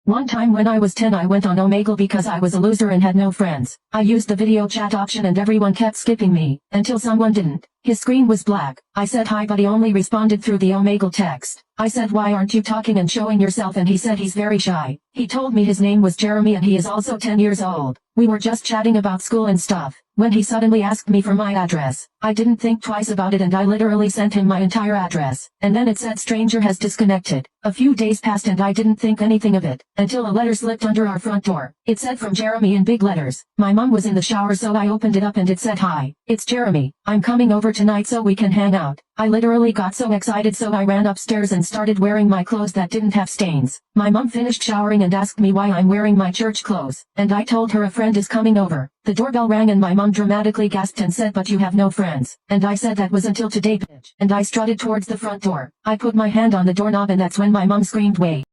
One time when I was 10 I went on Omegle because I was a loser and had no friends. I used the video chat option and everyone kept skipping me, until someone didn't. His screen was black. I said hi but he only responded through the Omegle text. I said why aren't you talking and showing yourself, and he said he's very shy. He told me his name was Jeremy and he is also 10 years old. We were just chatting about school and stuff, when he suddenly asked me for my address. I didn't think twice about it and I literally sent him my entire address. And then it said stranger has disconnected. A few days passed and I didn't think anything of it, until a letter slipped under our front door. It said from Jeremy in big letters. My mom was in the shower so I opened it up and it said, "Hi, it's Jeremy. I'm coming over tonight so we can hang out." I literally got so excited so I ran upstairs and started wearing my clothes that didn't have stains. My mom finished showering and asked me why I'm wearing my church clothes, and I told her a friend is coming over. The doorbell rang and my mom dramatically gasped and said, "But you have no friends." And I said, "That was until today, bitch." And I strutted towards the front door. I put my hand on the doorknob and that's when my mom screamed, "Wait."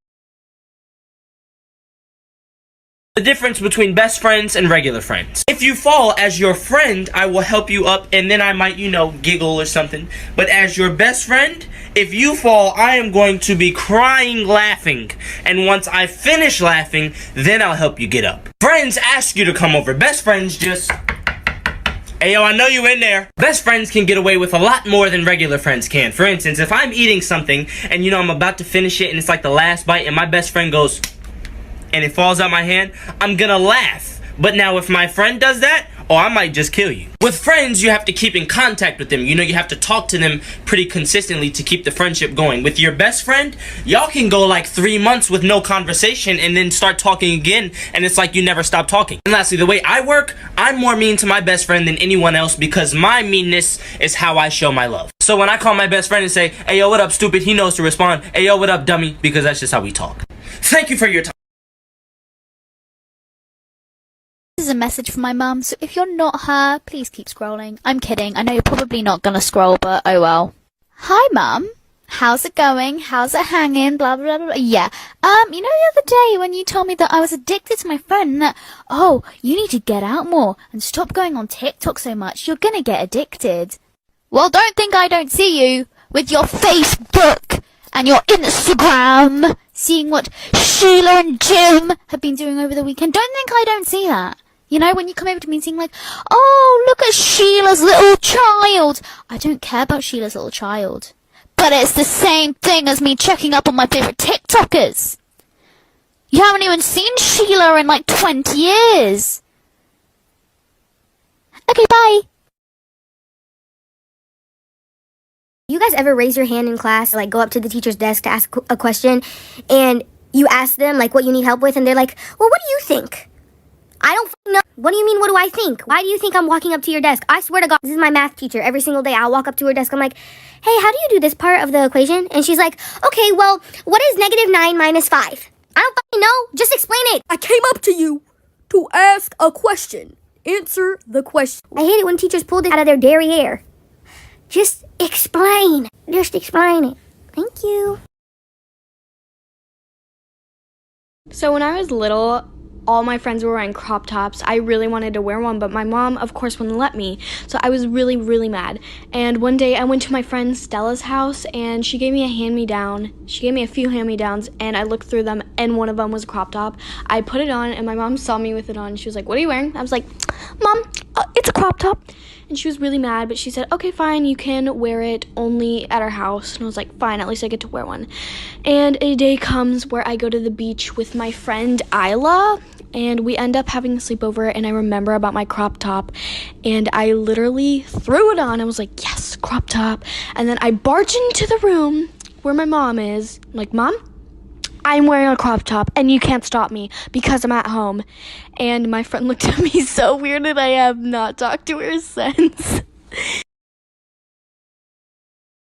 The difference between best friends and regular friends. If you fall as your friend, I will help you up and then I might, giggle or something. But as your best friend, if you fall, I am going to be crying laughing. And once I finish laughing, then I'll help you get up. Friends ask you to come over. Best friends just... Hey, yo, I know you in there. Best friends can get away with a lot more than regular friends can. For instance, if I'm eating something and, I'm about to finish it and it's like the last bite and my best friend goes... and it falls out my hand, I'm gonna laugh. But now if my friend does that, I might just kill you. With friends, you have to keep in contact with them. You have to talk to them pretty consistently to keep the friendship going. With your best friend, y'all can go like 3 months with no conversation and then start talking again, and it's like you never stop talking. And lastly, the way I work, I'm more mean to my best friend than anyone else because my meanness is how I show my love. So when I call my best friend and say, "Hey yo, what up, stupid?" he knows to respond, "Hey yo, what up, dummy?" because that's just how we talk. Thank you for your time. This is a message from my mum, so if you're not her, please keep scrolling. I'm kidding, I know you're probably not gonna scroll, but oh well. Hi mum, how's it going? How's it hanging? Blah blah blah. Yeah, the other day when you told me that I was addicted to my phone and that, you need to get out more and stop going on TikTok so much, you're gonna get addicted. Well, don't think I don't see you with your Facebook and your Instagram, seeing what Sheila and Jim have been doing over the weekend. Don't think I don't see that. When you come over to me and sing like, "Oh, look at Sheila's little child." I don't care about Sheila's little child. But it's the same thing as me checking up on my favorite TikTokers. You haven't even seen Sheila in like 20 years. Okay, bye. You guys ever raise your hand in class, like go up to the teacher's desk to ask a question, and you ask them like what you need help with, and they're like, "Well, what do you think?" I don't know. What do you mean, what do I think? Why do you think I'm walking up to your desk? I swear to God, this is my math teacher. Every single day I'll walk up to her desk. I'm like, "Hey, how do you do this part of the equation?" And she's like, "Okay, well, what is -9 minus 5? I don't fucking know. Just explain it. I came up to you to ask a question. Answer the question. I hate it when teachers pull it out of their derriere. Just explain. Just explain it. Thank you. So when I was little, all my friends were wearing crop tops. I really wanted to wear one, but my mom, of course, wouldn't let me. So I was really, really mad. And one day I went to my friend Stella's house and she gave me a hand-me-down. She gave me a few hand-me-downs and I looked through them and one of them was a crop top. I put it on and my mom saw me with it on. She was like, "What are you wearing?" I was like, "Mom, it's a crop top." And she was really mad, but she said, "Okay, fine, you can wear it only at our house." And I was like, "Fine, at least I get to wear one." And a day comes where I go to the beach with my friend Isla, and we end up having a sleepover, and I remember about my crop top, and I literally threw it on. I was like, "Yes, crop top." And then I barged into the room where my mom is. I'm like, "Mom, I'm wearing a crop top and you can't stop me because I'm at home." And my friend looked at me so weird and I have not talked to her since.